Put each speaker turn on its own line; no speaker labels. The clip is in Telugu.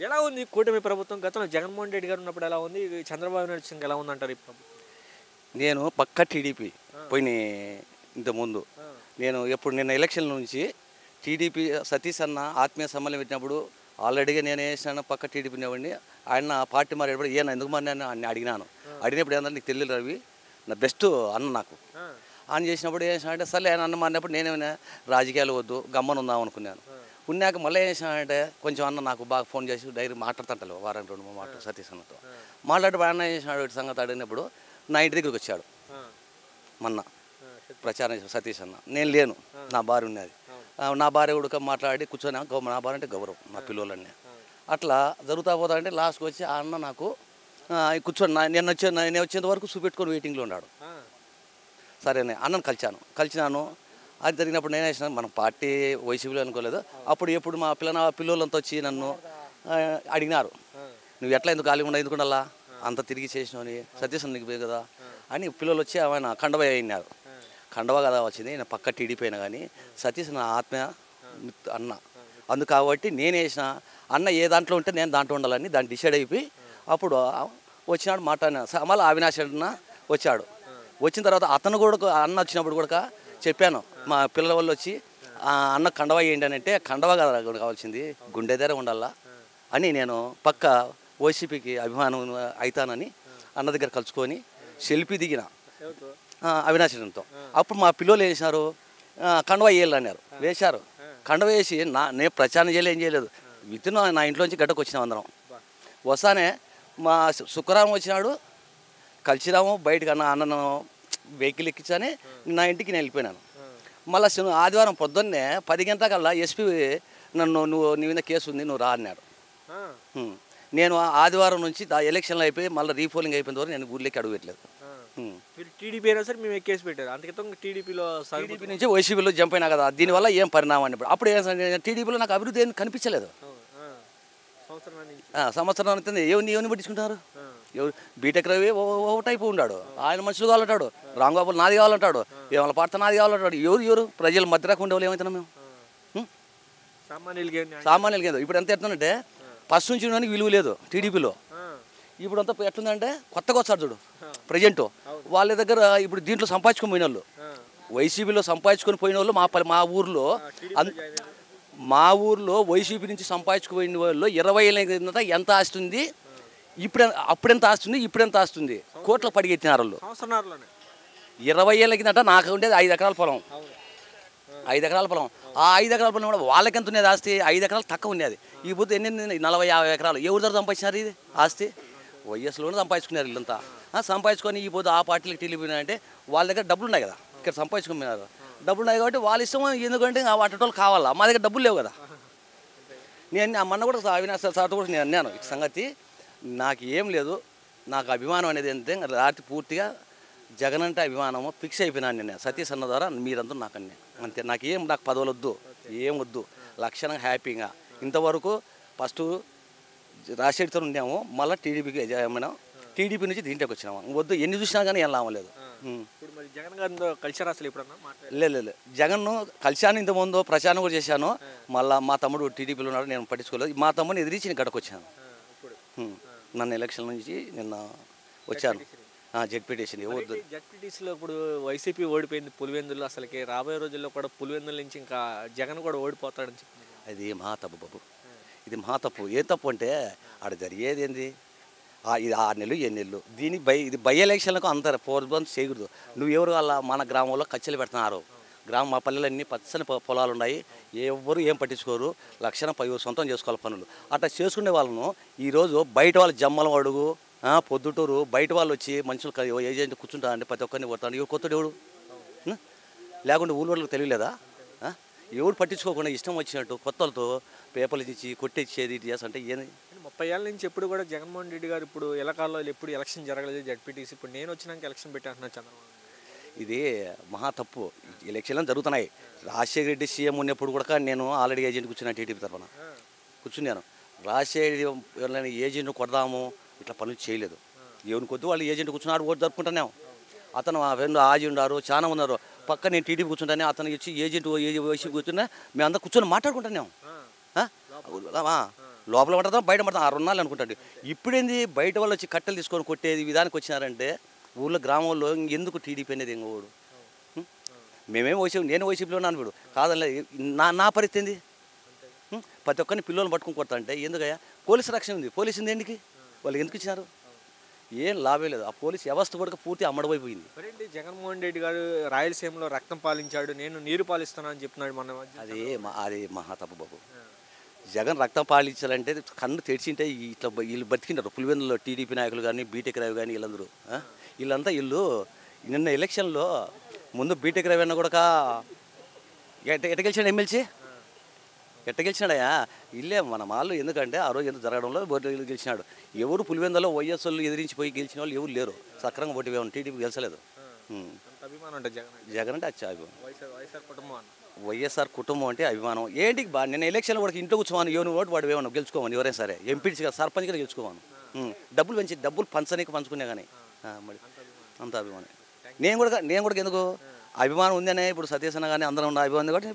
ఎలా ఉంది కూటమి ప్రభుత్వం? గతంలో జగన్మోహన్ రెడ్డి గారు ఉన్నప్పుడు ఎలా ఉంది? చంద్రబాబు నాయుడు వచ్చినాక ఎలా ఉందంటారు ఈ ప్రభుత్వం?
నేను పక్కా టీడీపీ
ఆ!
పోయిన ఇంతకుముందు.
ఆ!
నేను ఎప్పుడు నిన్న ఎలక్షన్ నుంచి టీడీపీ సతీష్ అన్న ఆత్మీయ సమ్మేళనం పెట్టినప్పుడు ఆల్రెడీగా నేను వేసినాను పక్క టీడీపీ ఉండేవాడిని. ఆయన పార్టీ మారేటప్పుడు ఈయన ఎందుకు మారినాను అని అడిగినాను. అడిగినప్పుడు ఏంటంటే నీకు తెలియదు రవి, నా బెస్ట్ అన్న నాకు
ఆ!
అని చేసినప్పుడు ఏం చేసినాడంటే సర్లే ఆయన అన్న మారినప్పుడు నేనేమైనా రాజకీయాలు వద్దు గమ్మను ఉందాం అనుకున్నాను. ఉన్నాక మళ్ళీ ఏం చేసినాడంటే కొంచెం అన్న నాకు బాగా ఫోన్ చేసి డైరీ మాట్లాడుతుంటాను వారానికి 2-3 మాటలు సతీష్ అన్నతో మాట్లాడి అన్న ఏం చేసినాడు సంగతి అడిగినప్పుడు నా ఇంటి దగ్గరికి వచ్చాడు
ఆ!
మొన్న
ఆ!
ప్రచారం చేసిన సతీష్ అన్న. నేను లేను, నా భార్య ఉన్నది. నా భార్య కూడా మాట్లాడి కూర్చొని నా భార్య అంటే గౌరవం మా పిల్లలన్నీ అట్లా జరుగుతా పోతా అంటే లాస్ట్కి వచ్చి ఆ అన్న నాకు కూర్చొని నేను వచ్చేంత వరకు చూపెట్టుకొని వెయిటింగ్లో ఉన్నాడు.
ఆ!
సరేనే అన్నను కలిసినాను. అది జరిగినప్పుడు నేనే వేసినాను మన పార్టీ వైసీపీలో అనుకోలేదు. అప్పుడు ఎప్పుడు మా పిల్లలంతా వచ్చి నన్ను అడిగినారు, నువ్వు ఎట్లా ఎందుకు ఖాళీ ఉండవు ఎందుకుండల్లా అంత తిరిగి చేసినావు సతీష్ నీకు పోయి కదా అని పిల్లలు వచ్చి ఆయన కండవ అయినారు. కండవ కదా వచ్చింది, నేను పక్క టీడీపీ అయినా కానీ సతీష్ నా ఆత్మీయ అన్న అందుకు కాబట్టి నేను వేసిన అన్న ఏ దాంట్లో ఉంటే నేను దాంట్లో ఉండాలని దాన్ని డిసైడ్ అయిపోయి అప్పుడు వచ్చినాడు మాట్లాడినా. మళ్ళీ అవినాష్ అన్న వచ్చాడు. వచ్చిన తర్వాత అతను కూడా అన్న వచ్చినప్పుడు కూడా చెప్పాను మా పిల్లల వాళ్ళు వచ్చి అన్న కండవ వేయండి అని అంటే కండవ కదా కావాల్సింది గుండె దగ్గర ఉండాలా అని నేను పక్క వైసీపీకి అభిమానం అవుతానని అన్న దగ్గర కలుసుకొని సెల్ఫీ దిగిన అవినాశంతో. అప్పుడు మా పిల్లలు వేసినారు కండవ వేయాలన్నారు, వేశారు. కండవ వేసి నేను ప్రచారం చేయలేదు, ఏం చేయలేదు. వితిన్ నా ఇంట్లోంచి గడ్డకు వచ్చినాం అందరం. వస్తానే మా శుక్రవారం వచ్చినాడు కలిసినాము బయటకు అన్నను వెహికల్ ఎక్కించానే నా ఇంటికి నేను వెళ్ళిపోయినాను. మళ్ళీ ఆదివారం పొద్దున్నే 10 గంటలకల్లా ఎస్పీ నన్ను నీ మీద కేసు ఉంది నువ్వు రా అన్నాడు. నేను ఆదివారం నుంచి ఎలక్షన్లు అయిపోయి మళ్ళీ రీపోలింగ్ అయిపోయిన వరకు నేను ఊర్లోకి అడుగు పెట్టలేదు.
మీరు టీడీపీ అయినా సరే మేము కేసు పెట్టారు అంతకితం టీడీపీలో
టీడీపీ నుంచి వైసీపీలో జంప్ అయినా కదా, దీనివల్ల ఏం పరిణామం అని అప్పుడు టీడీపీలో నాకు అభివృద్ధి ఏం కనిపించలేదు. సంవత్సరం అవుతుంది ఎవరిని పట్టించుకుంటారు? ఎవరు బీటెక్ రవి ఓ టైపు ఉన్నాడు, ఆయన మనుషులు కావాలంటాడు, రాంగోపాల్ నాది కావాలంటాడు, ఏమైనా పార్టీ నాది కావాలంటాడు. ఎవరు ప్రజలు మధ్యరాకు ఉండేవాళ్ళు ఏమవుతున్నాం మేము సామాన్యులకి ఏదో. ఇప్పుడు ఎంత ఎట్లుందంటే ఫస్ట్ నుంచి ఉండడానికి విలువ లేదు టీడీపీలో. ఇప్పుడు అంతా ఎట్లుందంటే కొత్తగా వస్తారు చూడు ప్రజెంట్ వాళ్ళ దగ్గర ఇప్పుడు దీంట్లో సంపాదించుకొని పోయిన వాళ్ళు వైసీపీలో సంపాదించుకొని పోయిన వాళ్ళు మా ఊర్లో వైసీపీ నుంచి సంపాదించుకుపోయిన వాళ్ళు 20 ఏళ్ళ కిందట ఎంత ఆస్తుంది, అప్పుడెంత ఆస్తుంది ఇప్పుడెంత ఆస్తుంది కోట్ల పడిగెత్తినారు వాళ్ళు. 20 ఏళ్ళ కిందట నాకు ఉండేది 5 ఎకరాల పొలం. 5 ఎకరాల పొలం. ఆ 5 ఎకరాల పొలం కూడా వాళ్ళకి ఎంత ఉండేది ఆస్తి 5 ఎకరాలు తక్కువ ఉండేది. ఈ పొద్దు ఎన్ని 40-50 ఎకరాలు ఎవరి దగ్గర సంపాదించినారు ఇది ఆస్తి? వైఎస్లోనే సంపాదించుకున్నారు వీళ్ళంతా. సంపాదించుకొని ఈ పొద్దు ఆ పార్టీలకు టీలిపోయినాయంటే వాళ్ళ దగ్గర డబ్బులు ఉన్నాయి కదా, ఇక్కడ సంపాదించుకున్నారు డబ్బులు ఉన్నాయి కాబట్టి వాళ్ళ ఇష్టం. ఎందుకంటే వాటి కావాలా, మా దగ్గర డబ్బులు లేవు కదా. నేను మొన్న కూడా అవినాష్ సార్తో కూడా నేను అన్నాను ఈ సంగతి, నాకు ఏం లేదు, నాకు అభిమానం అనేది ఏంటంటే రాత్రి పూర్తిగా జగన్ అంటే అభిమానము ఫిక్స్ అయిపోయినాను నేను సతీష్ అన్న ద్వారా. మీరంతా నాకు అన్నీ అంతే, నాకు పదవులు వద్దు ఏం వద్దు, లక్షణంగా హ్యాపీగా ఇంతవరకు ఫస్ట్ రాజశేఖర్తో ఉన్నాము, మళ్ళీ టీడీపీకి మనం టీడీపీ నుంచి దీంట్లోకి వచ్చినాము. వద్దు ఎన్ని చూసినా కానీ ఏం లాభం లేదు.
జగన్ గారితో కలిసారు అసలు
లేదు జగన్ కలిశాను, ఇంతకుముందు ప్రచారం కూడా చేశాను. మళ్ళీ మా తమ్ముడు టీడీపీలో ఉన్నాడు, నేను పట్టించుకోలేదు. మా తమ్ముడిని ఎదిరించి నేను గడకు వచ్చాను. నన్ను ఎలక్షన్ నుంచి నిన్న వచ్చాను జెడ్పీటీసీ.
జెడ్పీటీసీలో ఇప్పుడు వైసీపీ ఓడిపోయింది పులివెందులు. అసలుకి రాబోయే రోజుల్లో కూడా పులివెందుల నుంచి ఇంకా జగన్ కూడా ఓడిపోతాడని చెప్పి
అది మహా తప్పు బాబు, ఇది మహా తప్పు. ఏ తప్పు అంటే ఆడ జరిగేది ఏంది, ఇది 6 నెలలు 7 నెలలు దీనికి ఇది బై ఎలక్షన్లకు అంత 4 months చేయకూడదు. నువ్వు ఎవరు వాళ్ళ మన గ్రామంలో కచ్చలు పెడుతున్నారు, మా పల్లెలన్నీ పచ్చని పొలాలు ఉన్నాయి, ఎవరు ఏం పట్టించుకోరు, లక్షణం 10 సొంతం చేసుకోవాలి పనులు. అట్లా చేసుకునే వాళ్ళను ఈరోజు బయట వాళ్ళు జమ్మలం అడుగు పొద్దుటూరు బయట వాళ్ళు వచ్చి మనుషులు ఏజెంట్ కూర్చుంటారంటే ప్రతి ఒక్కరిని కొడతాను. ఎవరు కొత్తడు ఎవడు లేకుంటే ఊళ్ళో వాళ్ళకి తెలియలేదా? ఎవరు పట్టించుకోకుండా ఇష్టం వచ్చినట్టు కొత్తలతో పేపర్లు ఇచ్చి కొట్టేసేది అంటే ఏంది?
30 ఏళ్ళ నుంచి ఎప్పుడు కూడా జగన్మోహన్ రెడ్డి గారు ఇప్పుడు ఎలకాల్లో ఎప్పుడు ఎలక్షన్ జరగలేదు జెడ్పీటీసీ. ఇప్పుడు నేను వచ్చినాక ఎలక్షన్ పెట్టాను చంద్రబాబు.
ఇది మహా తప్పు. ఎలక్షన్లు జరుగుతున్నాయి. రాజశేఖర రెడ్డి సీఎం ఉన్నప్పుడు కూడా నేను ఆల్రెడీ ఏజెంట్ కూర్చున్నాను, టీడీపీ తరఫున కూర్చున్నాను. రాజశేఖర ఏజెంట్ కొడదాము ఇట్లా పనులు చేయలేదు. ఎవరిని కొద్ది వాళ్ళు ఏజెంట్ కూర్చున్నాడు ఓటు జరుపుకుంటున్నాం. అతను మా ఫ్రెండ్ ఆజీ ఉన్నారు, చాలా ఉన్నారు. పక్క నేను టీడీపీ కూర్చుంటానే, అతను ఇచ్చి ఏజెంట్ వైసీపీ కూర్చున్నా మేము అందరూ కూర్చొని మాట్లాడుకుంటున్నాం. లోపల పడతాం బయట పడతాం 6 ఉన్నాళ్ళు అనుకుంటాడు. ఇప్పుడేంది బయట వాళ్ళు వచ్చి కట్టెలు తీసుకొని కొట్టేది విధానికి వచ్చినారంటే ఊళ్ళో గ్రామంలో ఎందుకు టీడీపీ అనేది ఇంకోడు. మేమేం వైసీపీ, నేను వైసీపీలో ఉన్నాను. ఇప్పుడు కాదలే నా పరిస్థితి ఏంది? ప్రతి ఒక్కరిని పిల్లల్ని పట్టుకుని కొడతా అంటే ఎందుకయ్యా? పోలీసు రక్షణ ఉంది, పోలీసు ఉంది ఎందుకు? వాళ్ళు ఎందుకు ఇచ్చినారు? ఏం లాభం లేదు. ఆ పోలీసు వ్యవస్థ కూడా పూర్తి అమ్మడమైపోయింది.
మరేంటి జగన్మోహన్ రెడ్డి గారు రాయలసీమలో రక్తం పాలించాడు, నేను నీరు పాలిస్తాను అని చెప్తున్నాడు మన
అది మహా తప్పు బాబు. జగన్ రక్తం పాలించాలంటే కన్ను తెరిచింటే ఇట్లా వీళ్ళు బతికినారు. పులివెందులో టీడీపీ నాయకులు కానీ బీటెక్ రవి కానీ వీళ్ళందరూ వీళ్ళంతా నిన్న ఎలక్షన్లో ముందు బీటెక్ రవి అన్న కూడా ఎట్ట గెలిచాడు ఎమ్మెల్సీ? ఎట్ట గెలిచినాడయా? ఇల్లే మన వాళ్ళు. ఎందుకంటే ఆ రోజు ఎందుకు జరగడంలో ఓట్లు గెలిచినాడు. ఎవరు పులివెందులో వైఎస్ వాళ్ళు ఎదిరించిపోయి గెలిచిన వాళ్ళు ఎవరు లేరు. సక్రంగా ఓటు వేయను, టీడీపీ గెలిచలేదు. జగన్ అంటే అచ్చా అభిమానం. వైఎస్ఆర్ కుటుంబం అంటే అభిమానం. ఏంటి నేను ఎలక్షన్లో కూడా ఇంట్లో కూర్చోవాను, ఎవరు ఓటు వాడు వేయను గెలుచుకోమని, ఎవరైనా సరే ఎంపీసీగా సర్పంచ్గా గెలుచుకోవాను. డబ్బులు పంచనే కానీ మరి అంత అభిమానం. నేను కూడా ఎందుకు అభిమానం ఉందనే ఇప్పుడు సతీష్ అన్న కానీ అందరం ఉన్న అభిమానం కూడా